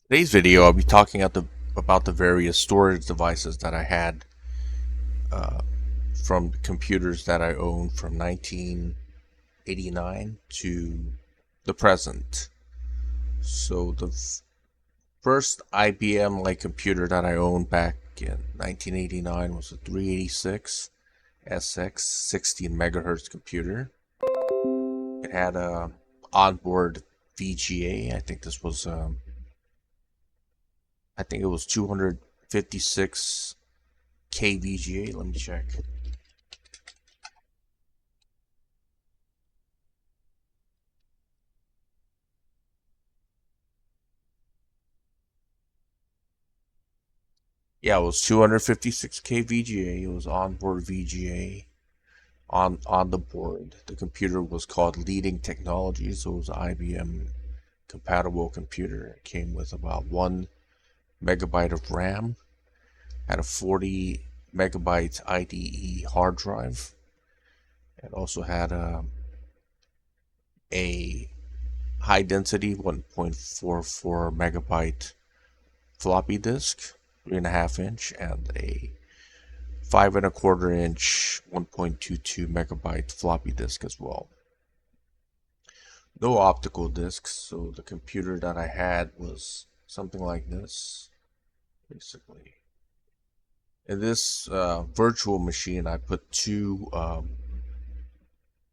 Today's video, I'll be talking about the various storage devices that I had uh, from computers that I owned from 1989 to the present. So the first IBM-like computer that I owned back in 1989 was a 386 SX 16 megahertz computer. It had a onboard VGA. I think it was 256 KVGA. Let me check. Yeah, it was 256 KVGA. It was onboard VGA on the board. The computer was called Leading Technology, so it was an IBM compatible computer. It came with about 1 megabyte of RAM, had a 40 megabyte IDE hard drive. It also had a high density 1.44 megabyte floppy disk, 3.5 inch, and a 5.25 inch 1.22 megabyte floppy disk as well. No optical discs, so the computer that I had was something like this, basically. In this virtual machine, I put two, I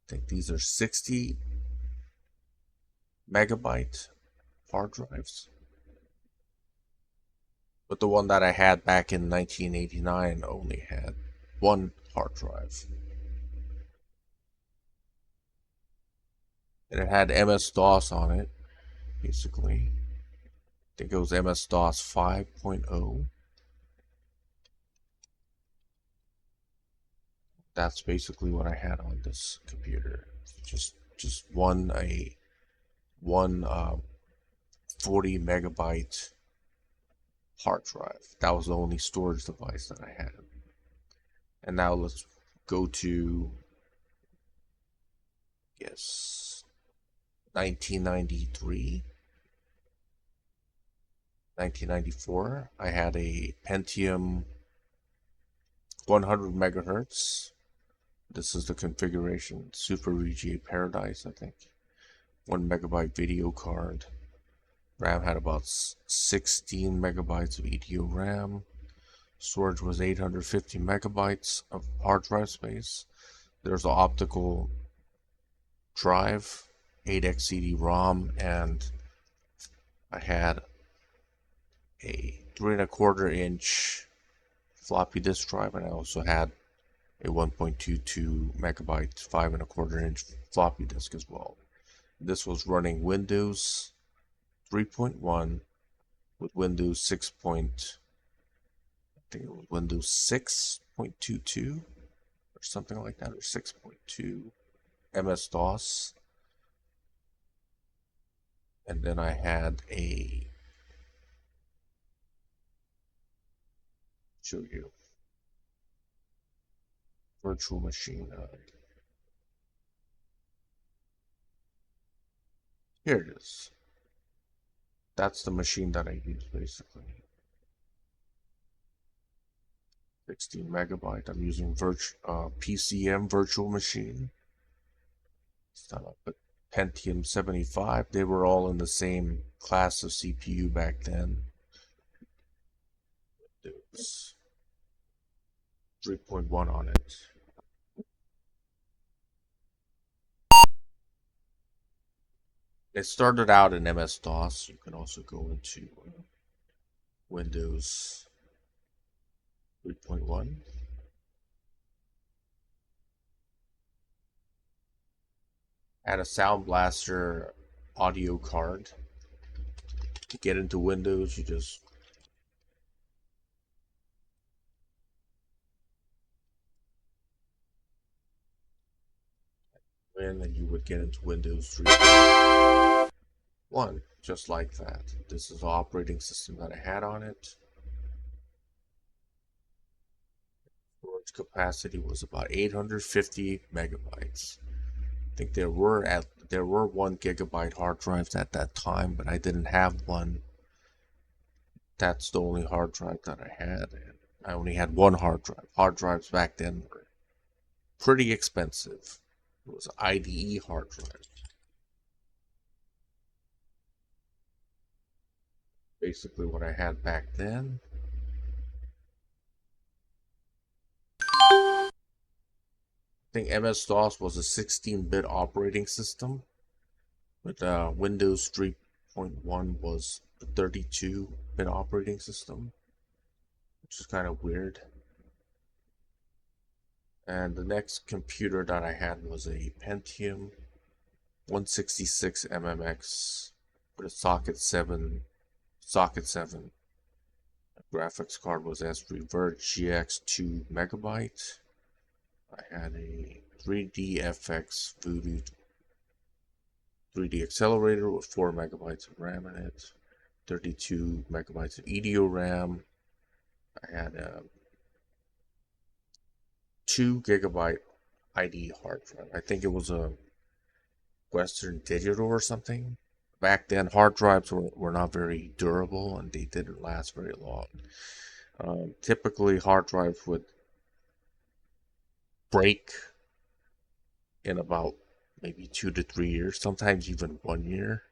think these are 60 megabyte hard drives. But the one that I had back in 1989 only had one hard drive. And it had MS-DOS on it, basically. I think it was MS-DOS 5.0. That's basically what I had on this computer. Just one 40 megabyte hard drive. That was the only storage device that I had. And now let's go to, yes, 1993, 1994. I had a Pentium 100 megahertz. This is the configuration. Super VGA Paradise, I think. 1 megabyte video card. RAM had about 16 megabytes of EDO RAM. Storage was 850 megabytes of hard drive space. There's an optical drive, 8x CD-ROM, and I had a 3.25 inch floppy disk drive, and I also had a 1.22 megabyte 5.25 inch floppy disk as well. This was running Windows 3.1 with Windows 6. I think it was Windows 6.22 or something like that, or 6.2 MS-DOS. And then I had show you virtual machine. Here it is. That's the machine that I use basically. 16 megabyte. I'm using PCM virtual machine. But Pentium 75. They were all in the same class of CPU back then. There was 3.1 on it. It started out in MS-DOS. You can also go into Windows 3.1. Had a Soundblaster audio card. To get into Windows, you just win and you would get into Windows 3.1, just like that. This is the operating system that I had on it. Storage capacity was about 850 megabytes. I think there were 1 gigabyte hard drives at that time, but I didn't have one that's the only hard drive that I had. And I only had one hard drive. Hard drives back then were pretty expensive. It was an IDE hard drive. Basically what I had back then. I think MS-DOS was a 16-bit operating system, but Windows 3.1 was the 32-bit operating system, which is kind of weird. And the next computer that I had was a Pentium 166 MMX with a socket 7. The graphics card was S3 Virge GX 2 megabyte. I had a 3D FX Voodoo 3D accelerator with 4 megabytes of RAM in it, 32 megabytes of EDO RAM. I had a 2 gigabyte IDE hard drive. I think it was a Western Digital or something. Back then, hard drives were not very durable and they didn't last very long. Typically, hard drives would break in about maybe 2 to 3 years, sometimes even 1 year.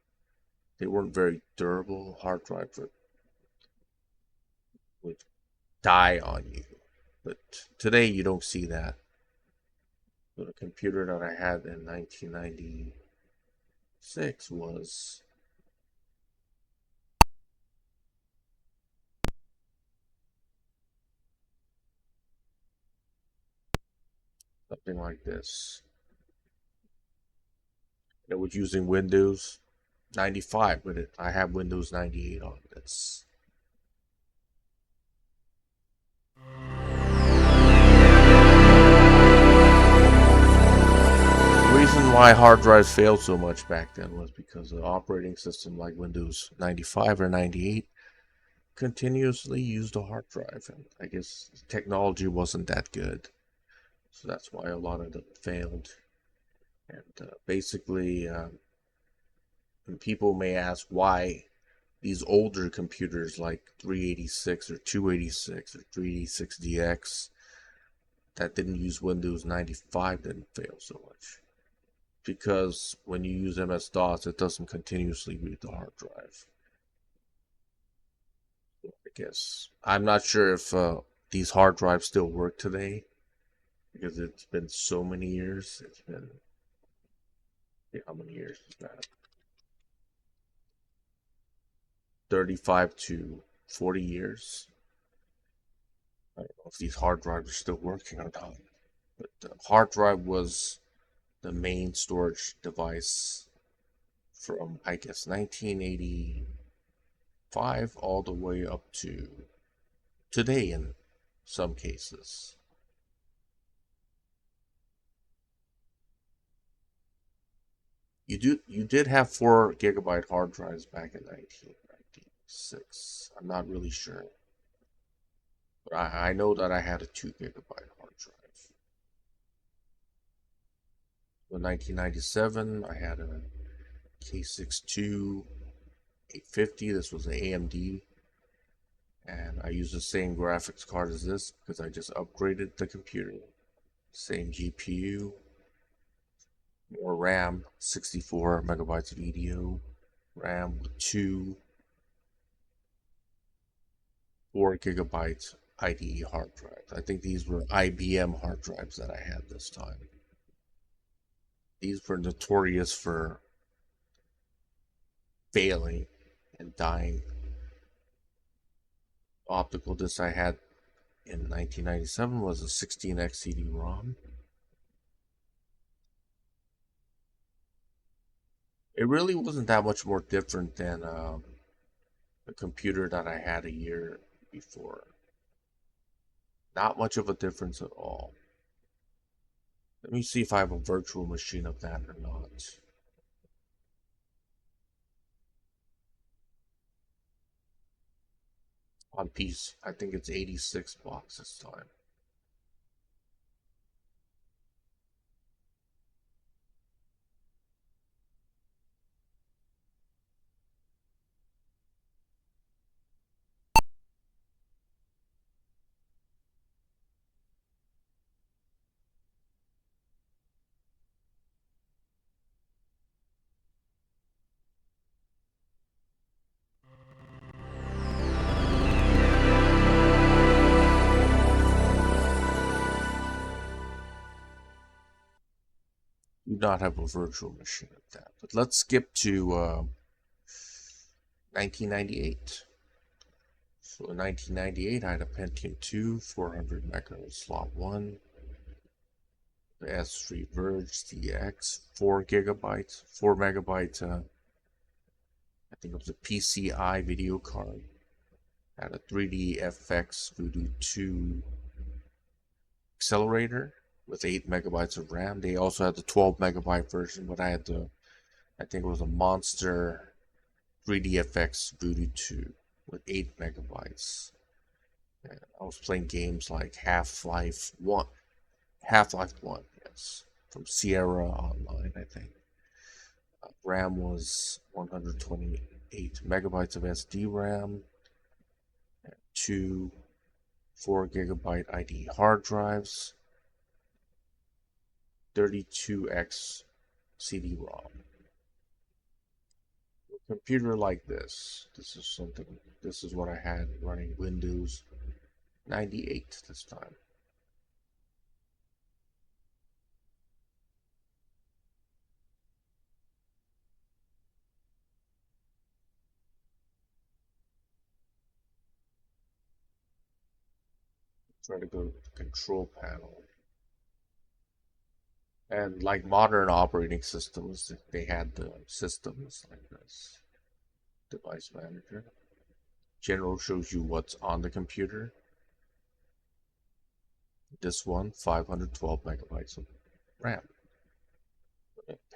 They weren't very durable. Hard drives would die on you. But today you don't see that. So the computer that I had in 1996 was something like this. It was using Windows 95 with it. I have Windows 98 on this. The reason why hard drives failed so much back then was because an operating system like Windows 95 or 98 continuously used a hard drive, and I guess technology wasn't that good, so that's why a lot of them failed. And basically, and people may ask why these older computers like 386 or 286 or 386 DX that didn't use Windows 95 didn't fail so much. Because when you use MS-DOS, it doesn't continuously read the hard drive. So I guess I'm not sure if these hard drives still work today, because it's been so many years. It's been, how many years is that? 35 to 40 years. I don't know if these hard drives are still working or not. But the hard drive was the main storage device from, I guess, 1985 all the way up to today in some cases. You did have 4 gigabyte hard drives back in 1996. I'm not really sure. But I know that I had a 2 gigabyte hard drive. In 1997, I had a K62 850. This was an AMD. And I used the same graphics card as this because I just upgraded the computer. Same GPU. More RAM, 64 megabytes of EDO. RAM with 4 gigabytes IDE hard drives. I think these were IBM hard drives that I had this time. These were notorious for failing and dying. Optical disc I had in 1997 was a 16x CD-ROM. It really wasn't that much more different than the computer that I had a year before. Not much of a difference at all. Let me see if I have a virtual machine of that or not. On PC, I think it's 86 bucks this time. not have a virtual machine of that. But let's skip to 1998. So in 1998, I had a Pentium II, 400 MHz Slot 1, the S3 Virge DX, 4 gigabytes, 4 megabyte, I think it was a PCI video card. Had a 3D FX Voodoo 2 accelerator with 8 megabytes of RAM. They also had the 12 megabyte version, but I had the, I think it was a Monster 3D FX Voodoo 2 with 8 megabytes. And I was playing games like Half-Life 1, yes, from Sierra Online, I think. RAM was 128 megabytes of SD RAM, and 2 4 gigabyte ID hard drives, 32x CD-ROM. A computer like this is what I had running Windows 98 this time. Try to go to the control panel. And like modern operating systems, they had the systems like this. Device manager. General shows you what's on the computer. This one, 512 megabytes of RAM.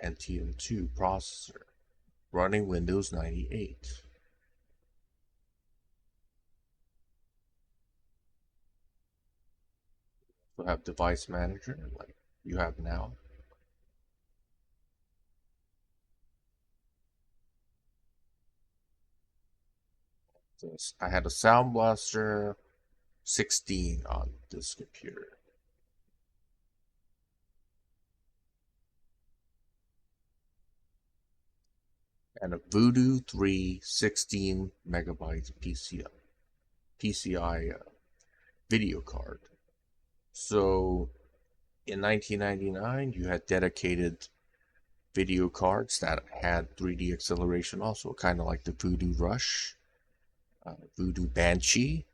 Pentium II processor. Running Windows 98. We'll have device manager like you have now. I had a Soundblaster 16 on this computer. And a Voodoo 3 16 megabyte PCI video card. So in 1999, you had dedicated video cards that had 3D acceleration also, kind of like the Voodoo Rush, Voodoo Banshee,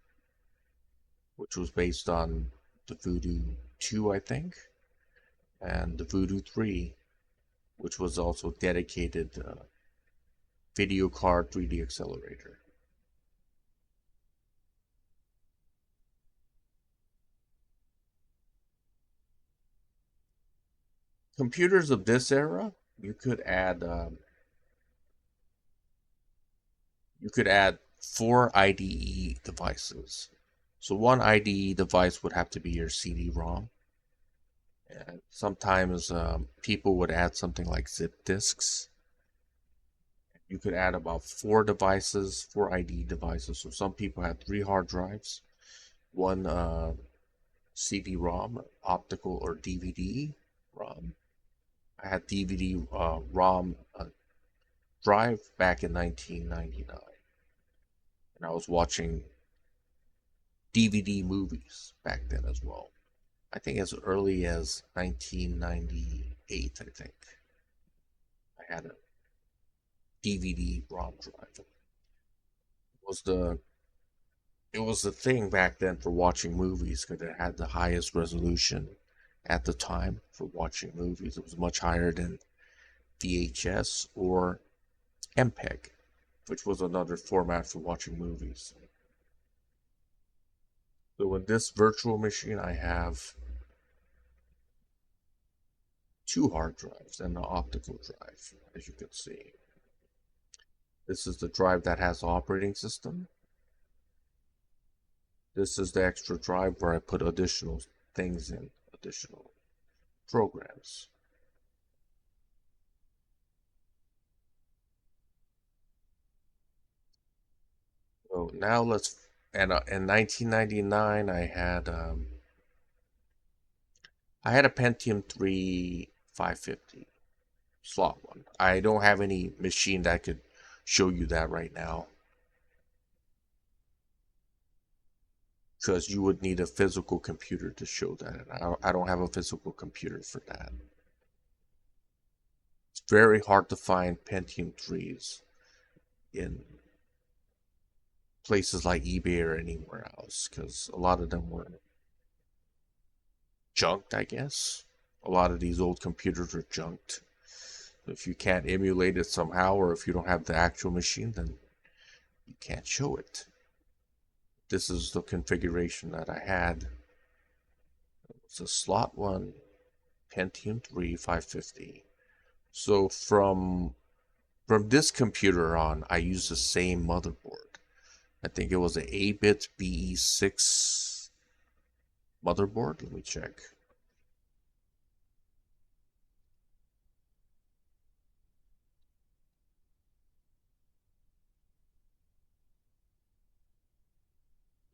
which was based on the Voodoo 2, I think, and the Voodoo 3, which was also dedicated video card 3D accelerator. Computers of this era, you could add 4 IDE devices. So one IDE device would have to be your CD-ROM. And sometimes people would add something like zip disks. You could add about 4 devices, 4 IDE devices. So some people had 3 hard drives, 1 CD-ROM, optical or DVD-ROM. I had DVD-ROM drive back in 1999. And I was watching DVD movies back then as well. I think as early as 1998, I think. I had a DVD-ROM drive. It was the thing back then for watching movies because it had the highest resolution at the time for watching movies. It was much higher than VHS or MPEG, which was another format for watching movies. So in this virtual machine, I have 2 hard drives and an optical drive, as you can see. This is the drive that has the operating system. This is the extra drive where I put additional things in, additional programs. So now let's, and in 1999 I had a Pentium III 550 slot 1. I don't have any machine that could show you that right now, because you would need a physical computer to show that. I don't have a physical computer for that. very hard to find Pentium 3s in places like eBay or anywhere else, because a lot of them were junked, I guess. A lot of these old computers are junked. If you can't emulate it somehow, or if you don't have the actual machine, then you can't show it. This is the configuration that I had. It's a slot 1 Pentium 3 550. So from this computer on, I used the same motherboard. I think it was an 8-bit BE6 motherboard. Let me check.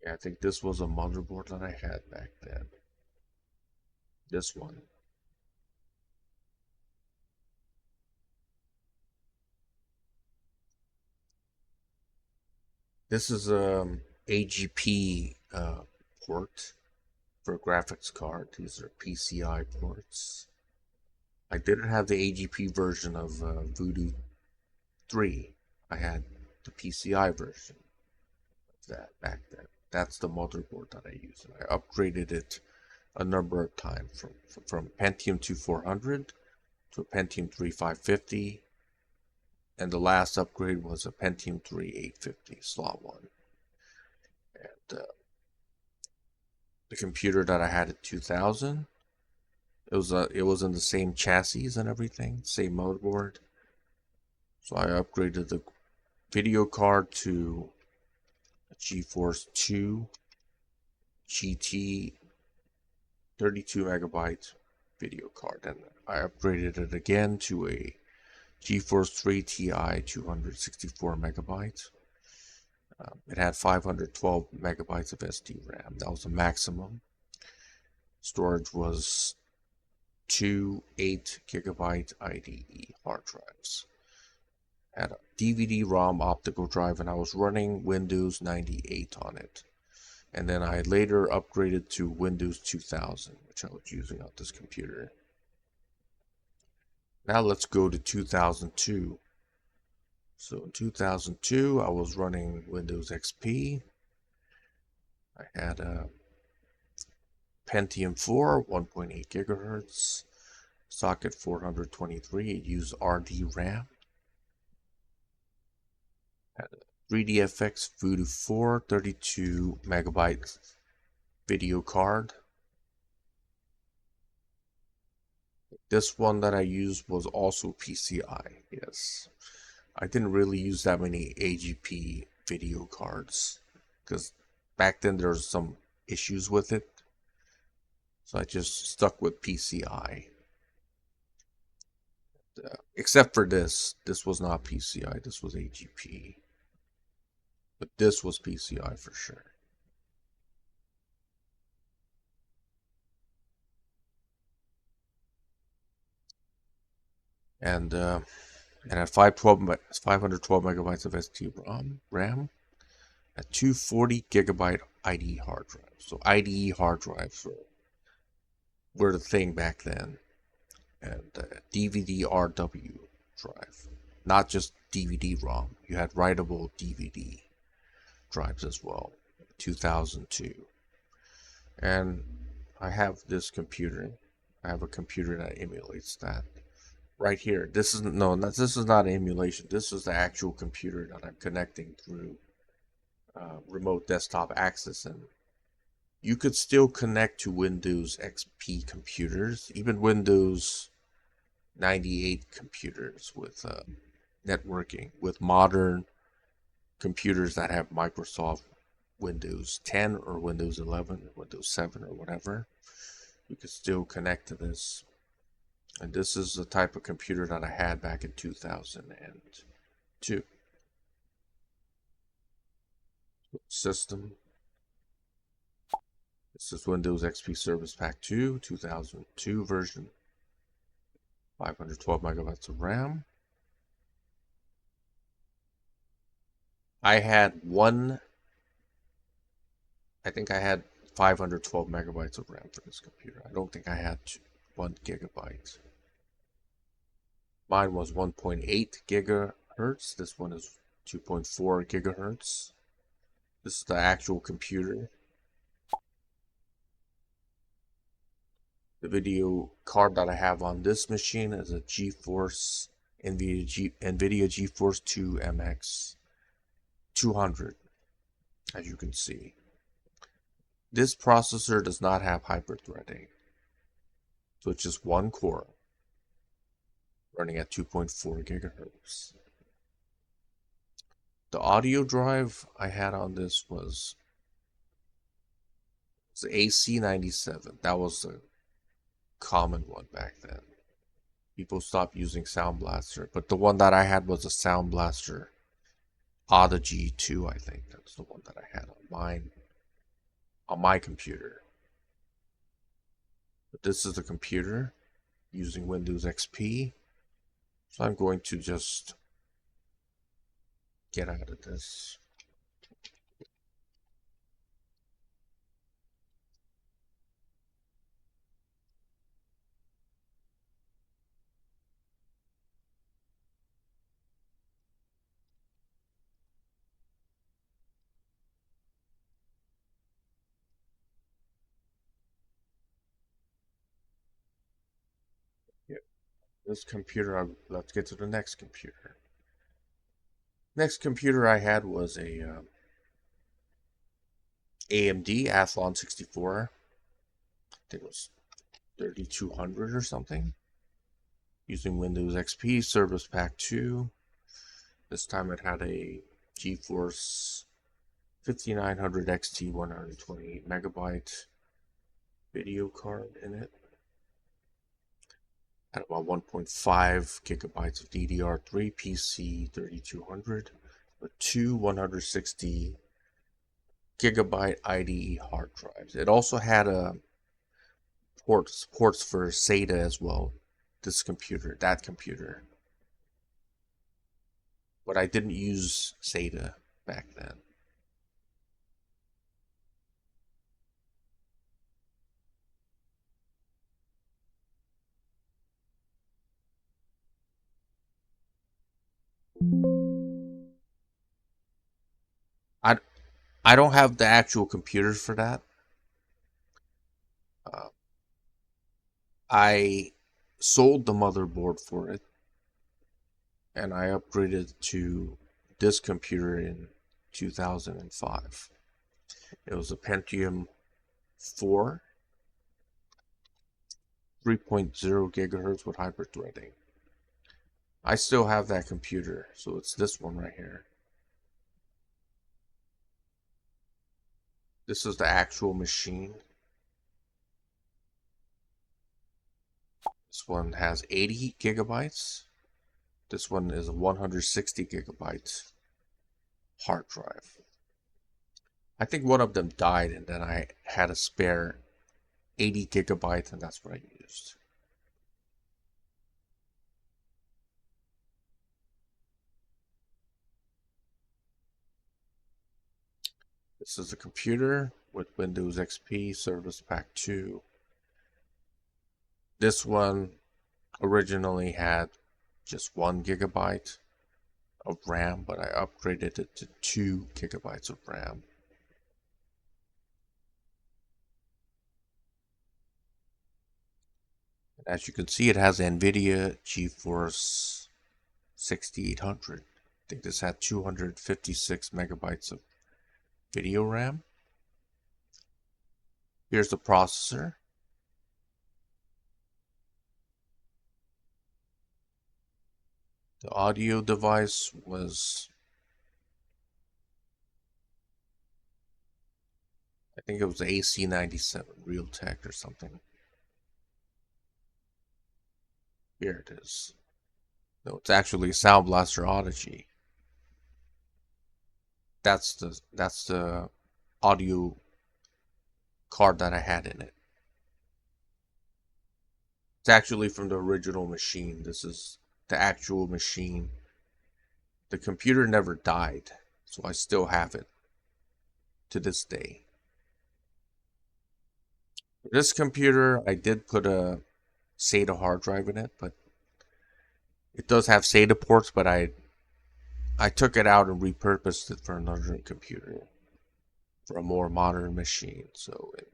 Yeah, I think this was a motherboard that I had back then. This one. This is a AGP port for a graphics card. These are PCI ports. I didn't have the AGP version of Voodoo 3. I had the PCI version of that back then. That's the motherboard that I use. And I upgraded it a number of times from Pentium II 400 to a Pentium 3 550. And the last upgrade was a Pentium 3 850 slot 1. And the computer that I had in 2000, it was in the same chassis and everything, same motherboard. So I upgraded the video card to a GeForce 2 GT 32 megabyte video card, and I upgraded it again to a GeForce 3 Ti 264 megabytes. It had 512 megabytes of SD-RAM. That was the maximum. Storage was 2 8-gigabyte IDE hard drives. Had a DVD-ROM optical drive, and I was running Windows 98 on it. And then I later upgraded to Windows 2000, which I was using on this computer. Now let's go to 2002. So in 2002, I was running Windows XP. I had a Pentium 4, 1.8 gigahertz, socket 423. It used RD RAM. Had a 3DFX Voodoo 4, 32 megabyte video card. This one that I used was also PCI, yes. I didn't really use that many AGP video cards because back then there was some issues with it. So I just stuck with PCI. Except for this. This was not PCI, this was AGP. But this was PCI for sure. And at 512 megabytes of SD-ROM RAM, at 240 gigabyte IDE hard drive. So IDE hard drives were the thing back then. And DVD-RW drive, not just DVD-ROM. You had writable DVD drives as well. 2002. And I have this computer. I have a computer that emulates that. Right here. This is not emulation. This is the actual computer that I'm connecting through remote desktop access, and you could still connect to Windows XP computers, even Windows 98 computers with networking, with modern computers that have Microsoft Windows 10 or Windows 11 or Windows 7 or whatever. You could still connect to this. And this is the type of computer that I had back in 2002. System. This is Windows XP Service Pack 2, 2002 version. 512 megabytes of RAM. I think I had 512 megabytes of RAM for this computer. I don't think I had 1 gigabyte. Mine was 1.8 gigahertz. This one is 2.4 gigahertz. This is the actual computer. The video card that I have on this machine is a GeForce NVIDIA GeForce 2 MX 200, as you can see. This processor does not have hyperthreading, so it's just one core running at 2.4 gigahertz. The audio drive I had on this was the AC97. That was the common one back then. People stopped using Soundblaster, but the one that I had was a Soundblaster Odyssey 2, I think. That's the one that I had on my computer. But this is the computer using Windows XP. So I'm going to just get out of this. This computer, let's get to the next computer. Next computer I had was a AMD Athlon 64. I think it was 3200 or something. Using Windows XP Service Pack 2. This time it had a GeForce 5900 XT 128 megabyte video card in it. At about 1.5 gigabytes of DDR3 PC 3200 with two 160 gigabyte IDE hard drives. It also had a ports for SATA as well. This computer, that computer. But I didn't use SATA back then. I don't have the actual computer for that. I sold the motherboard for it, and I upgraded to this computer in 2005. It was a Pentium IV, 3.0 gigahertz with hyperthreading. I still have that computer, so it's this one right here. This is the actual machine. This one has 80 gigabytes. This one is a 160 gigabyte hard drive. I think one of them died, and then I had a spare 80 gigabytes, and that's what I used. This is a computer with Windows XP Service Pack 2. This one originally had just 1 gigabyte of RAM, but I upgraded it to 2 gigabytes of RAM. As you can see, it has NVIDIA GeForce 6800. I think this had 256 megabytes of video RAM. Here's the processor. The audio device was, I think it was the AC97 Realtek or something. Here it is. No, it's actually Soundblaster Odyssey. That's the audio card that I had in it. It's actually from the original machine. This is the actual machine. The computer never died, so I still have it to this day. This computer, I did put a SATA hard drive in it, but It does have SATA ports, but I took it out and repurposed it for another computer, for a more modern machine. So in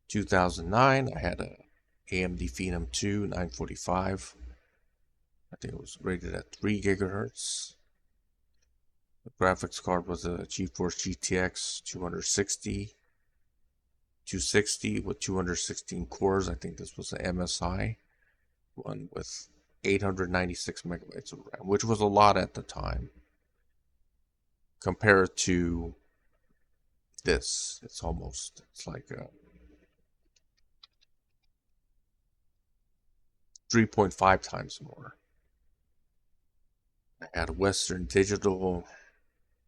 2009, I had a AMD Phenom II 945. I think it was rated at 3 gigahertz. The graphics card was a GeForce GTX 260 with 216 cores. I think this was an MSI one with 896 megabytes of RAM, which was a lot at the time. Compared to this, it's like a 3.5 times more. I had a Western Digital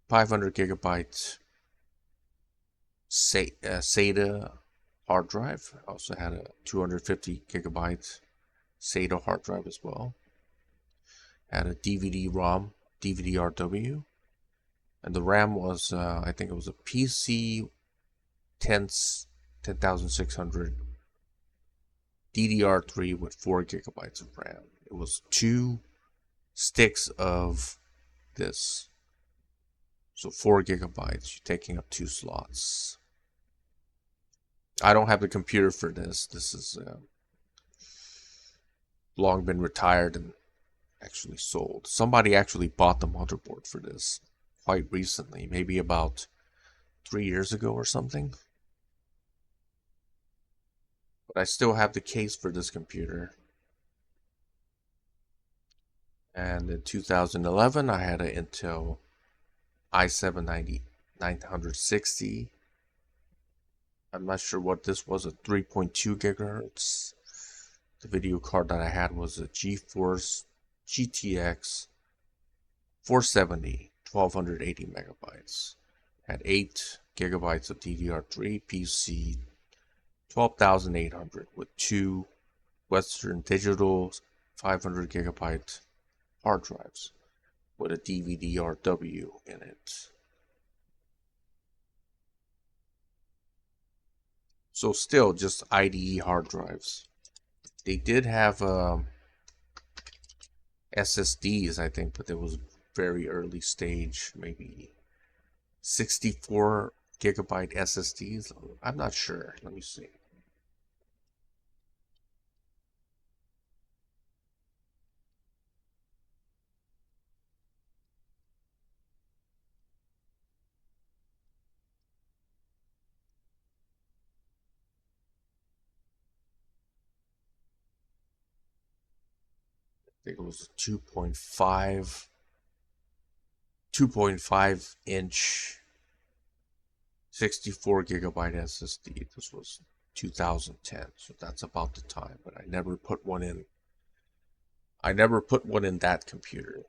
500 gigabyte SATA hard drive. I also had a 250 gigabyte SATA hard drive as well. Had a DVD-ROM, DVD-RW, and the RAM was, I think it was a PC 10600 DDR3 with 4 gigabytes of RAM. It was 2 sticks of this, so 4 gigabytes, taking up 2 slots. I don't have the computer for this. This is long been retired and actually sold. Somebody actually bought the motherboard for this quite recently, maybe about 3 years ago or something. But I still have the case for this computer. And in 2011, I had an Intel i7 960. I'm not sure what this was, a 3.2 gigahertz. The video card that I had was a GeForce GTX 470, 1280 megabytes. Had 8 gigabytes of DDR3 PC, 12,800 with 2 Western Digital 500 gigabyte hard drives with a DVD-RW in it. So still just IDE hard drives. They did have SSDs, I think, but it was very early stage, maybe 64 gigabyte SSDs. I'm not sure. Let me see. I think it was a 2.5 inch 64 gigabyte SSD. This was 2010, so that's about the time, but I never put one in. I never put one in that computer.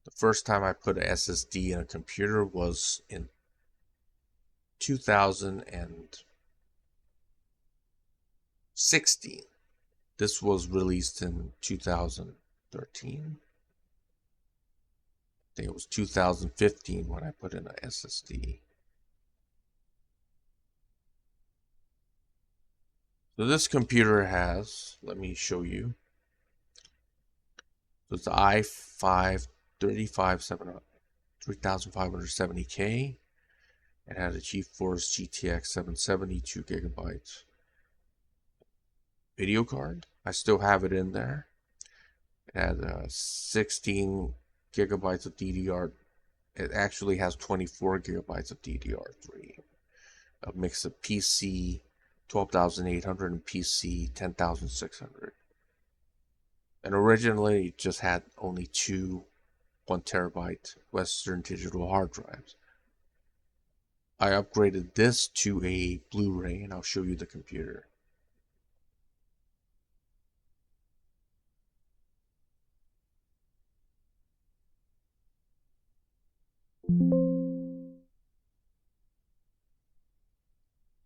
The first time I put an SSD in a computer was in 2016. This was released in 2013. I think it was 2015 when I put in an SSD. So this computer has, let me show you. So it's the i5 3570K. It had a GeForce GTX 770 2 gigabytes video card. I still have it in there. It had 16 gigabytes of DDR. It actually has 24 gigabytes of DDR3. A mix of PC 12,800 and PC 10,600. And originally it just had only 2 1 terabyte Western Digital hard drives. I upgraded this to a Blu-ray, and I'll show you the computer.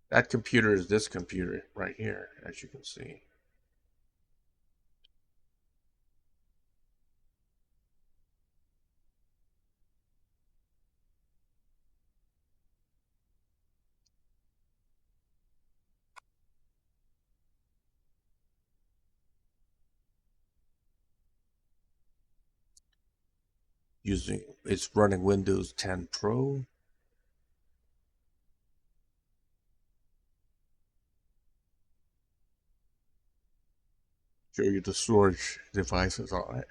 That computer is this computer right here, as you can see. it's running Windows 10 Pro. Show you the storage devices on it.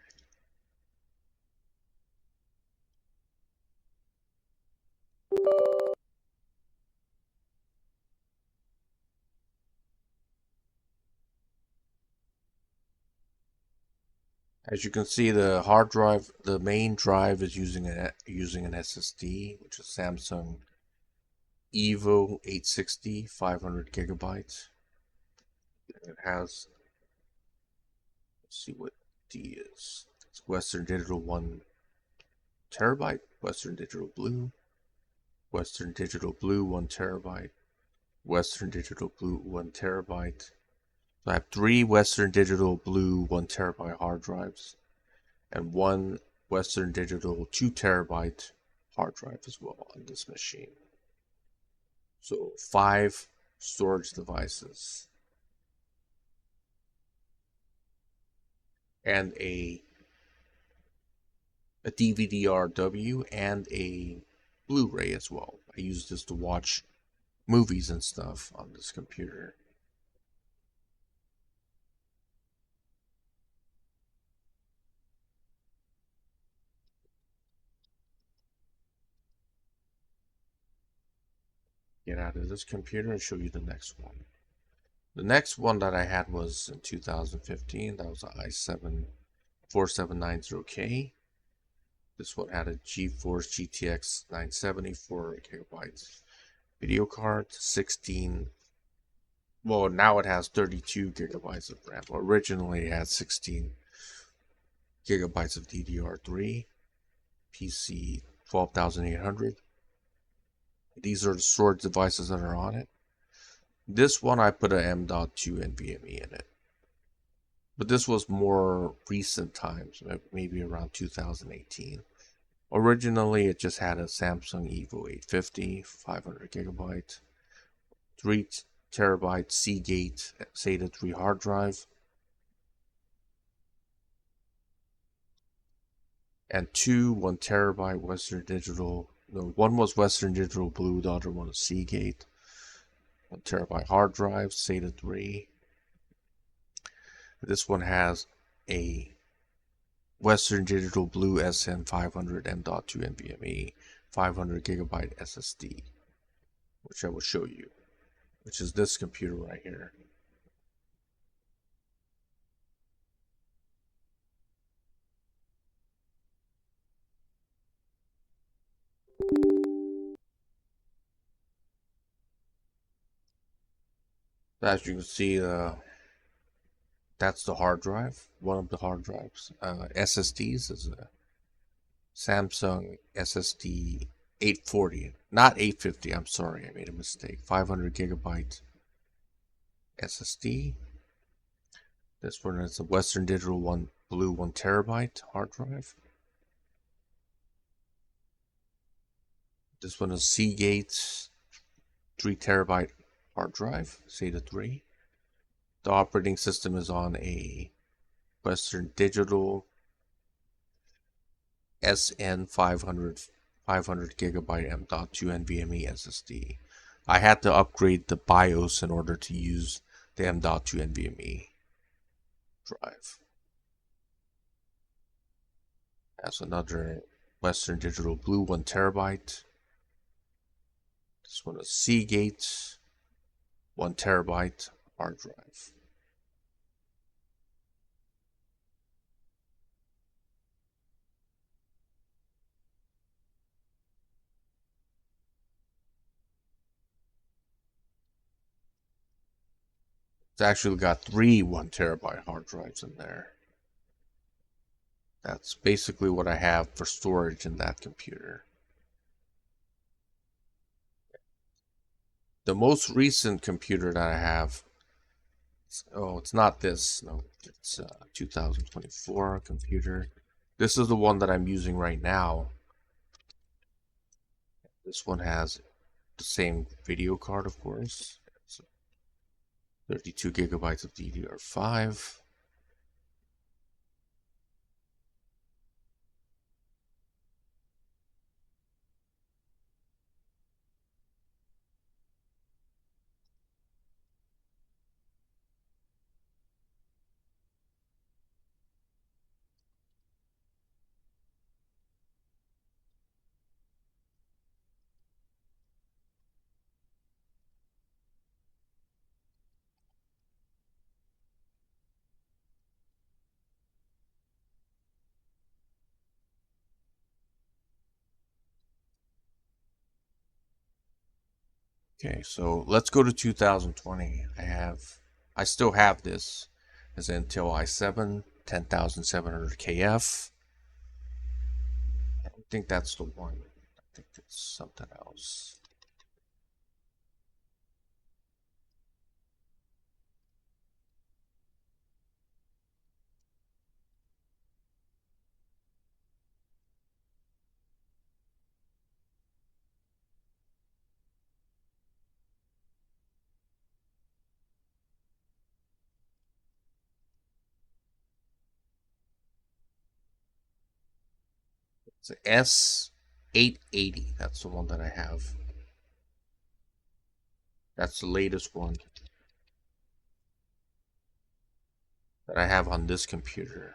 As you can see, the hard drive, the main drive is using an SSD, which is Samsung Evo 860, 500 gigabytes. It has, let's see what D is. It's Western Digital 1 terabyte, Western Digital Blue, Western Digital Blue 1 terabyte, Western Digital Blue 1 terabyte. So I have 3 Western Digital Blue 1 terabyte hard drives and 1 Western Digital 2 terabyte hard drive as well on this machine. So 5 storage devices and a DVD-RW and a Blu-ray as well. I use this to watch movies and stuff on this computer. Get out of this computer and show you the next one. The next one that I had was in 2015. That was an i7 4790K. This one had a GeForce GTX 970, 4 gigabytes video card, 16. Well, now it has 32 gigabytes of RAM. Originally, it had 16 gigabytes of DDR3, PC 12800. These are the storage devices that are on it. This one I put a M.2 NVMe in it. But this was more recent times, maybe around 2018. Originally, it just had a Samsung Evo 850, 500 gigabyte, 3 terabyte Seagate SATA 3 hard drive, and 2 1 terabyte Western Digital. No, one was Western Digital Blue, the other one was Seagate. 1 terabyte hard drive, SATA 3. This one has a Western Digital Blue SN500 M.2 NVMe 500 gigabyte SSD, which I will show you, which is this computer right here. As you can see, that's the hard drive, one of the hard drives. SSDs is a Samsung SSD 840, not 850, I'm sorry, I made a mistake. 500 gigabyte SSD. This one is a Western Digital Blue 1 terabyte hard drive. This one is Seagate 3 terabyte hard drive, SATA 3. The operating system is on a Western Digital SN500 500 gigabyte M.2 NVMe SSD. I had to upgrade the BIOS in order to use the M.2 NVMe drive. That's another Western Digital Blue 1 terabyte. This one is Seagate 1 terabyte hard drive. It's actually got 3 1 terabyte hard drives in there. That's basically what I have for storage in that computer. The most recent computer that I have, oh, it's not this, no, it's a 2024 computer. This is the one that I'm using right now. This one has the same video card, of course. It's 32 gigabytes of DDR5. Okay, so let's go to 2020. I still have this as Intel i7 10700 KF. I don't think that's the one. I think it's something else. It's an S880. That's the one that I have. That's the latest one that I have on this computer.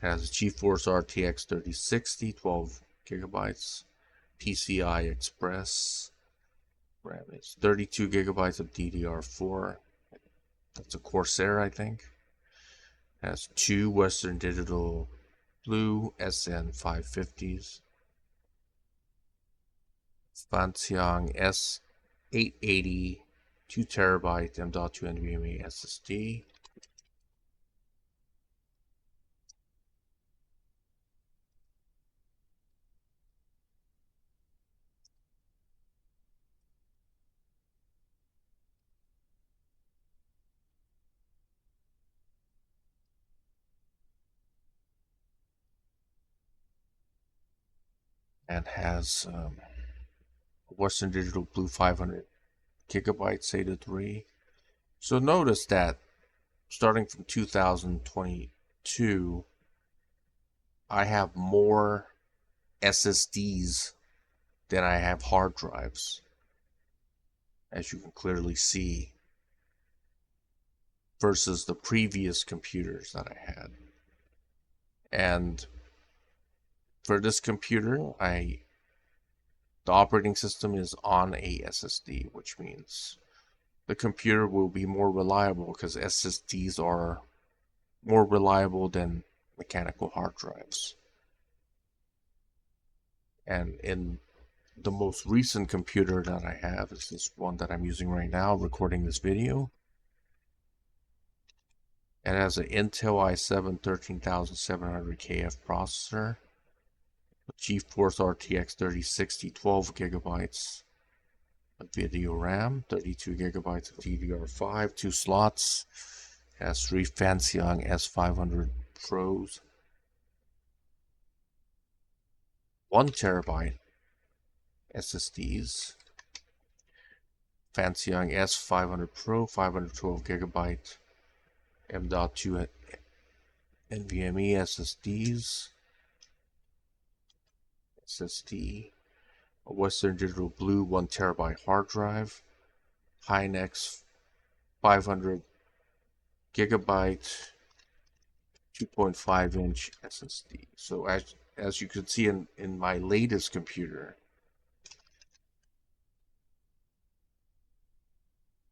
It has a GeForce RTX 3060, 12 gigabytes, PCI Express. RAM is 32 gigabytes of DDR4. That's a Corsair, I think. It has two Western Digital Blue SN550s. Pentium S880, 2TB M.2 NVMe SSD. And has Western Digital Blue 500 gigabytes SATA 3. So notice that starting from 2022, I have more SSDs than I have hard drives, as you can clearly see, versus the previous computers that I had. And for this computer, the operating system is on a SSD, which means the computer will be more reliable because SSDs are more reliable than mechanical hard drives. And in the most recent computer that I have is this one that I'm using right now, recording this video. It has an Intel i7 13700 KF processor, GeForce RTX 3060, 12 gigabytes of video RAM, 32 gigabytes of DDR5, 2 slots, has 3 Pentium S500 Pros, 1 terabyte SSDs, Pentium S500 Pro, 512 gigabyte M.2 NVMe SSD, a Western Digital Blue 1 terabyte hard drive, Hynix 500 gigabyte 2.5 inch SSD. So as you can see in my latest computer,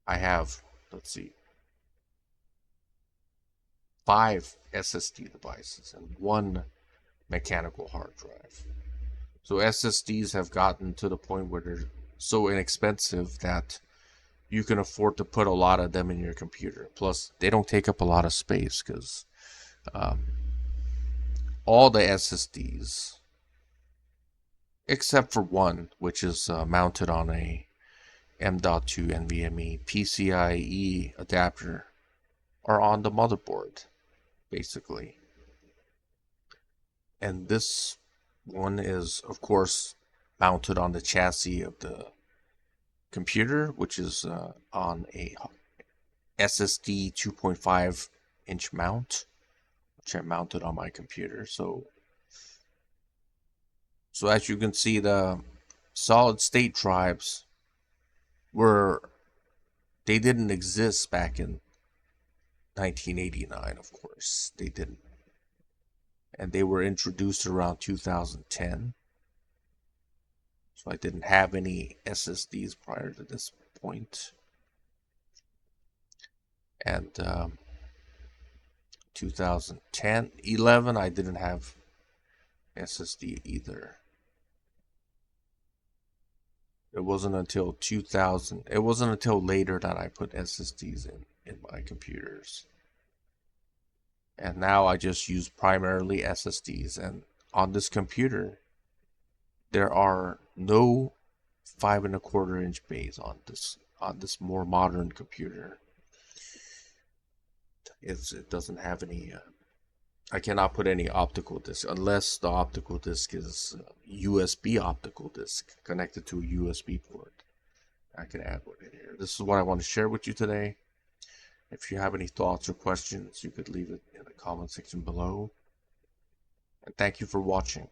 I have, let's see, 5 SSD devices and 1 mechanical hard drive. So SSDs have gotten to the point where they're so inexpensive that you can afford to put a lot of them in your computer. Plus, they don't take up a lot of space because all the SSDs, except for one, which is mounted on a M.2 NVMe PCIe adapter, are on the motherboard, basically. And this one is, of course, mounted on the chassis of the computer, which is on a SSD 2.5 inch mount, which I mounted on my computer. So as you can see, the solid state drives they didn't exist back in 1989, of course. They didn't. And they were introduced around 2010. So I didn't have any SSDs prior to this point. And 2010, 11, I didn't have SSD either. It wasn't until 2000. It wasn't until later that I put SSDs in my computers. And now I just use primarily SSDs. And on this computer, there are no 5.25-inch bays on this more modern computer. It doesn't have any. I cannot put any optical disc unless the optical disc is USB optical disc connected to a USB port. I can add one in here. This is what I want to share with you today. If you have any thoughts or questions, you could leave it in the comment section below. And thank you for watching.